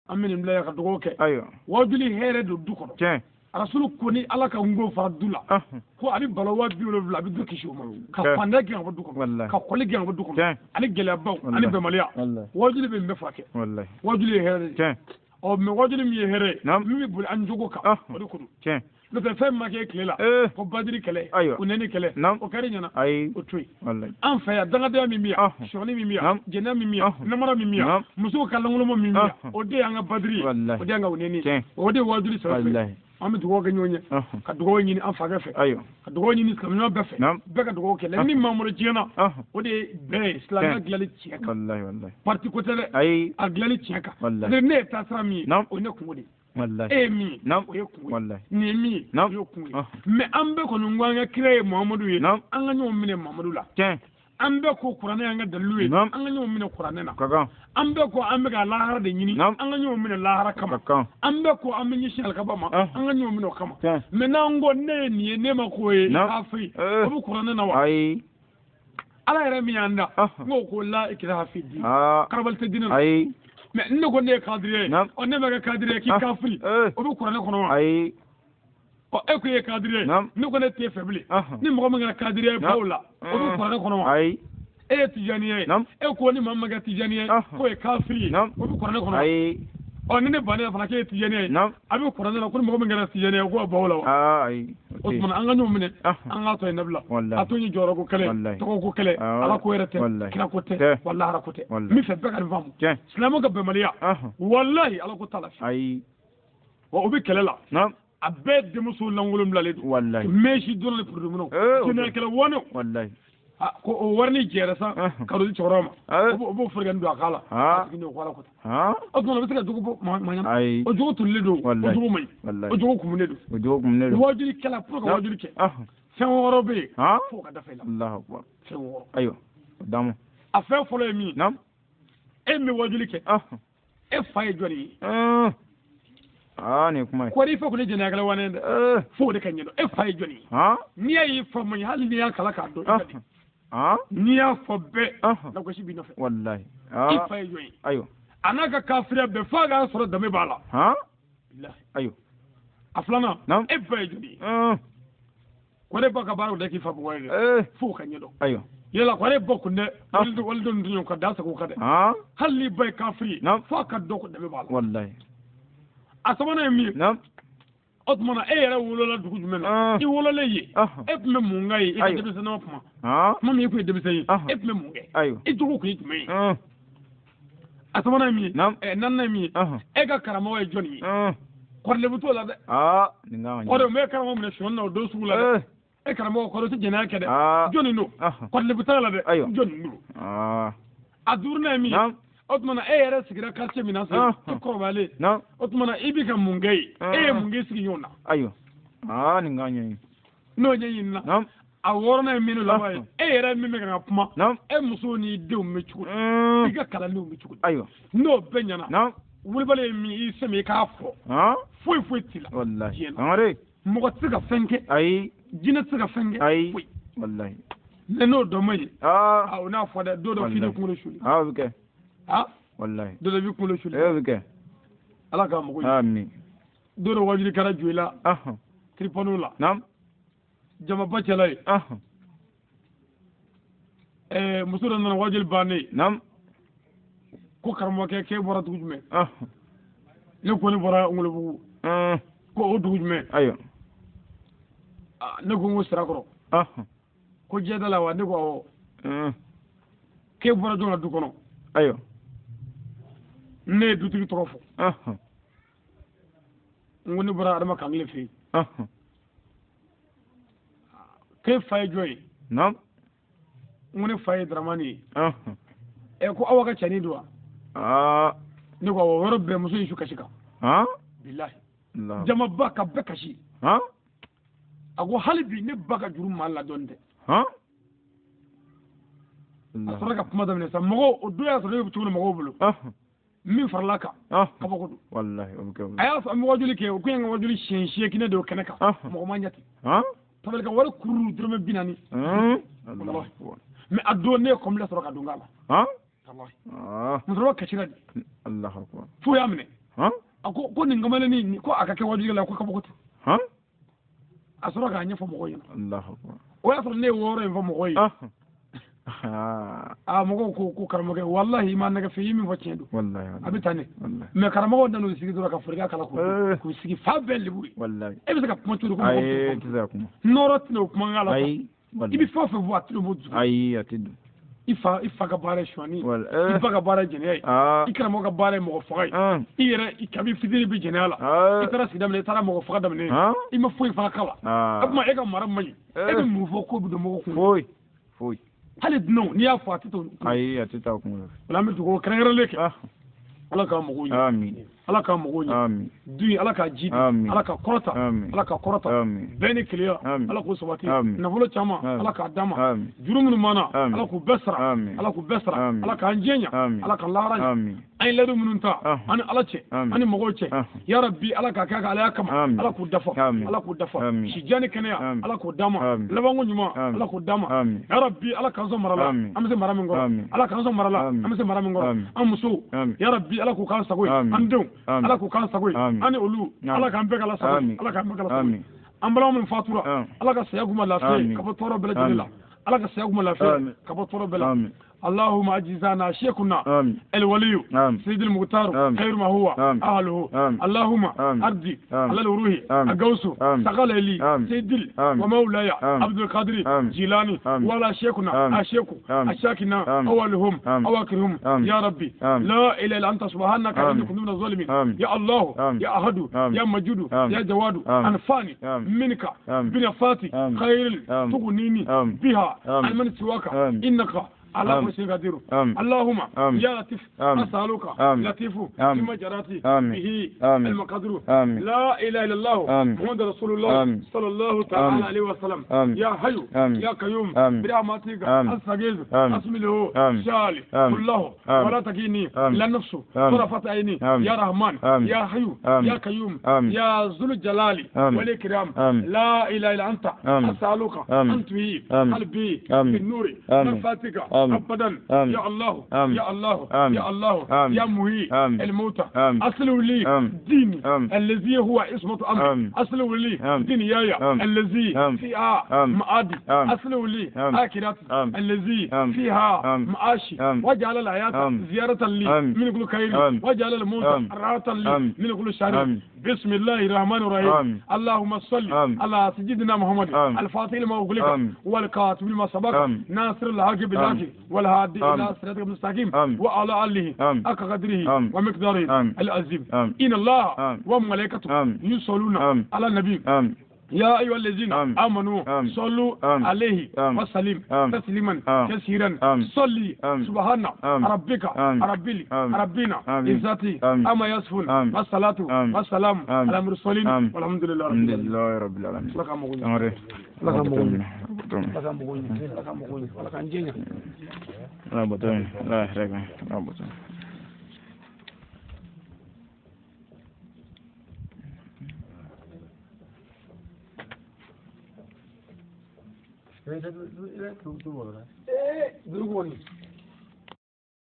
amini bila ka dogo kɛ ayo wajuli hɛrɛ do du kɔnɔ tiɲɛ rasulu ko ni ala ka ngo fara du la ko ani balo wajibi wolonwula a bɛ du kisi o ma ka fanda gɛn ka bɔ du kɔnɔ ka kɔli gɛn ka bɔ du kɔnɔ ani gɛlɛyabaw ani bɛnbaliya wajuli bɛ bɛɛ furakɛ wajuli ye hɛrɛ de ɔ mɛ wajuli min ye hɛrɛ min bɛ boli an jogo kan o de ko don n'o tɛ fɛn ma kɛ tile la ko badiri kɛlɛ ko nɛni kɛlɛ o kɛra ɲɛna o to yen an fɛ yan dangadenya min bɛ yan sɔɔni min bɛ yan jɛnɛ min bɛ yan namara min bɛ yan musow ka lankolonma min bɛ yan o de y'an ka badiri ye o de y'an ka nɛni o de ye wajuli saba an bɛ dugawu kɛ ɲɔgɔn ye ka dugawu ɲini an fakɛ fɛ ka dugawu ɲini silamɛɲɔgɔn bɛɛ fɛ bɛɛ ka dugawu kɛ la ni maamuru tiɲɛna o de ye bɛɛ ye silamɛya dilanli tiɲɛ kan parti ko tɛ dɛ a dilanli tiɲɛ kan ne ye taasira min ye o ye ne kungo de ye e ye min ye o ye kungo ye nin ye min ye o ye kungo ye mɛ an bɛɛ kɔni ko an ka kira ye Muhamadu ye an ka ɲɔgɔn minɛ Muhamadu la an bɛɛ ko kuranɛ y'an ka dalilu ye an ka ɲɔgɔn minɛ kuranɛ na an bɛɛ ko an bɛ ka lahara de ɲini an ka ɲɔgɔn minɛ lahara kama an bɛɛ ko an bɛ ɲɛsin alikaba ma an ka ɲɔgɔn minɛ o kama mɛ n'an ko ne ye nin ye ne ma k'o ye kafiri o bɛ kuranɛ na wa ala yɛrɛ min y'an da n'o ko la ikraha fi din karabali tɛ diinɛ na mɛ ne ko ne ye kadiri ye ɔ ne bɛ kɛ kadiri ye k'i kafiri o bɛ kuranɛ kɔnɔ wa ɔ e ko e ye kadiri ye ne ko ne t'e fɛ bilen ni mɔgɔ min kɛra kadiri ye baw la o bɛ kuranɛ kɔnɔ wa e ye tijani ye e ko ni maa min kɛ tijani ye k'o ye kafiri ye o bɛ kuranɛ kɔnɔ ɔ ni ne bannen fana k'e ye tijani ye a bɛ kuranɛ na ko ni mɔgɔ min kɛra tijani ye k'o baw la wa o tuma an ka ɲɔgɔn minɛ an k'a to yen nabila a to ɲi jɔyɔrɔ ko kɛlɛ tɔgɔ ko kɛlɛ ala ko yɛrɛ tɛ kira ko tɛ wa lahara ko tɛ min fɛ bɛɛ ka nin faamu silamɛw ka bɛnbaliya walahi ala ko t'a la wa o bɛ kɛlɛ la a bɛɛ denmuso lankolon bilalen don mɛsi dɔrɔn de produit minnu kɛnɛkɛlɛ wɔnɔ ko o warini jɛra sa ka di cɛkɔrɔba ma o b'o fɔrɔkɛni don a k'a la a tigi ko ala ko tɛ o tuma o bɛ se ka jogo bɔ maɲana o jogo tulilen don o jogo man ɲi o jogo kumunen don wajuli kɛla pour que wajuli kɛ fɛn wɔɔrɔ bɛ yen fo ka dafa i la fɛn wɔɔrɔ ayiwa daamu a fɛn fɔlɔ ye min ye e min bɛ wajuli kɛ e fa ye jɔnni ye nin kuma ye kɔri fɛ ko ne jɛnɛya kɛla wane dɛ fo de ka ɲɛdɔn e fa ye jɔnni ye n'i y'a y'i fa man ɲi hali n'i y'a kala k'a dɔn i ka di n'i y'a fɔ bɛɛ lagosi b'i nɔfɛ walahi i fa ye jɔn ye ayiwa a n'a ka kafiriya bɛɛ f'a k'a sɔrɔ danbe b'a la ayiwa a filanan e fa ye jɔn ye ko ne ba ka baaraw dɛ k'i fa bugɔ ye dɛ fo ka ɲɛdɔn ayiwa yala ko ne ba kun dɛ walidenw tun y'o ka da sago ka dɛ hali n'i ba ye kafiri ye f'a ka dɔn ko danbe b'a la walahi a sabanan ye min ye o tuma na e yɛrɛ wolola dugu jumɛn na i wololen ye e tun bɛ mun kɛ ye i ka denmisɛnninma kuma min i tun ye denmisɛn ye e tun bɛ mun kɛ i jogo tun ye jumɛn ye a sabanan ye min ye naaninan ye min ye e ka karamɔgɔ ye jɔnni ye kɔrɔlebu t'o la dɛ o de ye karamɔgɔ minɛ sɔnni na o don sugu la dɛ e karamɔgɔ kɔrɔ tɛ jɛnɛya kɛ dɛ jɔnni don kɔrɔlebu t'a la dɛ jɔnni don a duurunan ye min ye o tuma na e yɛrɛ sigira quartier min na sa i kɔrɔbayalen o tuma na i bɛ ka mun kɛ ye e ye mun kɛ sigi ɲɔgɔn na ayiwa nin k'a ɲɛɲini n'o ɲɛɲini na a wɔɔrɔnan ye min laban ye e yɛrɛ min bɛ ka kuma e musow n'i denw bɛ cogo di i ka kalandenw bɛ cogo di ayiwa n'o bɛɛ ɲɛna wulibali ye min i sɛmɛ i k'a fɔ foyi foyi t'i la diɲɛ na mɔgɔ tɛ se ka fɛn kɛ ayi jinɛ tɛ se ka fɛn kɛ foyi walahi ne n'o dɔn ma ye o n'a fɔ dɛ don dɔ f'i de kunkolo suli o bɛ kɛ wallahi dɔ b'i kunkolo suli bɛ kɛ ala k'a mago amin don dɔ wajuli kɛra jo i la kiripaniw la jamaba cɛla ye muso dɔ nana wajuli bannen ko karamɔgɔkɛ k'e bɔra dugu jumɛn ne ko ne bɔra ngolobugu ko o dugu jumɛn ayiwa ne ko n ko sirakɔrɔ ko jɛda la wa ne ko awɔ k'e bɔra jɔn ka du kɔnɔ ayiwa ne ye dutigi tɔgɔ fɔ n ko ne bɔra adama kankile fɛ yen k'e fa ye jɔn ye n ko ne fa ye daramani ye ko aw ka cɛnin don wa ne ko awɔ yɔrɔ bɛɛ muso in su kasi kan bilahi jamaba ka bɛɛ kasi a ko hali bi ne ba ka juru maa ladɔn tɛ a sɔrɔ ka kuma daminɛ sa mɔgɔw o don y'a sɔrɔ ne bɛ cogo mɔgɔw bolo min farala kan kabako don a y'a fɔ an bɛ wajuli kɛ o ko yan ka wajuli siɲɛ seegin de o kɛnɛ kan mɔgɔ ma ɲɛ ten tabali ka wari kuru dɔrɔmɛ 40 mɛ a don ne ye kɔnbila sɔrɔ ka don k'a la musokɔrɔba kasira de fo y'a minɛ ko nin gamale ni ko aka ke wajuli la ko ka bokoti asura ka nya fo mo koyina Allahu akbar o ya ne woro en fo mo koyi mo ko karamo ke wallahi ma naga fi yimi fo cendo wallahi abitane me karamo danu sigi dura ka furga kala ko sigi fa belli buri wallahi e bisa ka mo tudu ko ay tizakum norot no ko ngala ay ibi fo fo voiture mo ay atidu ifa ka baara shwani ifa ka baara jene i karamo ka baara mo fagai i yere i kabi fidiri bi jene ala i tara sida mele tara mo faga damne i ma foyi fara kala akuma e ka mara mai e bi mu fo ko bi do mo ko foyi hali dino ni ya fo atito ay atita ko wala mi to ko krengere leke ala ka mo ko amin ala ka mo ko amin du ala ka jidi ala ka korota ala ka korota beni kliya ala ko sabati na volo chama ala ka dama jurumun mana ala ko besra ala ko besra ala ka anjenya ala ka lara ay ladu mununta ani ala che ani mogo che ya rabbi ala ka ka ala kama ala ko dafa shi jani kenya ala ko dama labango nyuma ala ko dama ya rabbi ala ka zo marala amse marami ngoro ala ka zo marala amse marami ngoro amso ya rabbi ala ko kan sagoy andon ala ko kan sagoy ani olu ala kan be kala sagoy ala kan be kala sagoy ambala mun fatura ala ka sayaguma lafiya ka bo toro bela jilla ala ka sayaguma lafiya ka bo toro bela اللهم أجزانا شيخنا الولي سيد المختار خير ما هو أهله اللهم أرضي على الروح أقوس سقال لي سيد ومولاي عبد القادر جيلاني ولا شيخنا الشيخ الشاكنا أولهم أواكرهم يا ربي لا إله إلا أنت سبحانك إني كنت من الظالمين يا الله يا أحد يا مجود يا جواد أنفاني منك بنفاتي خير تغنيني بها عن من سواك إنك على كل شيء قدير اللهم يا لطيف أسألك لطيف بما جراتي به المقدر لا إله إلا الله محمد رسول الله صلى الله تعالى عليه وسلم يا حي يا قيوم برحمتك أستغيث أسمي له شالي كله ولا تكيني إلا نفسه طرفة عيني يا رحمن يا حي يا قيوم يا ذو الجلال والإكرام لا إله إلا أنت أسألك أن تهي قلبي بالنور مفاتك أبدا يا الله يا الله يا الله يا مهي الموتى أصلوا لي ديني الذي هو اسمه أمر أصلوا لي دنياي الذي فيها معادي أصلوا لي آخرات الذي فيها معاشي وجعل الحياة زيارة لي من كل خير وجعل الموت راحة لي من كل شر بسم الله الرحمن الرحيم اللهم صل على سيدنا محمد الفاتح لما أغلق والكاتب لما سبق ناصر الحق بالحق والهادي إلى صراطك المستقيم وعلى آله حق قدره ومقداره العظيم إن الله وملائكته يصلون على النبي يا أيها الذين آمنوا صلوا عليه وسلم تسليما كثيرا صلي سبحان ربك ربنا عزتي أما يصفون والصلاة والسلام على المرسلين والحمد لله رب العالمين Dulu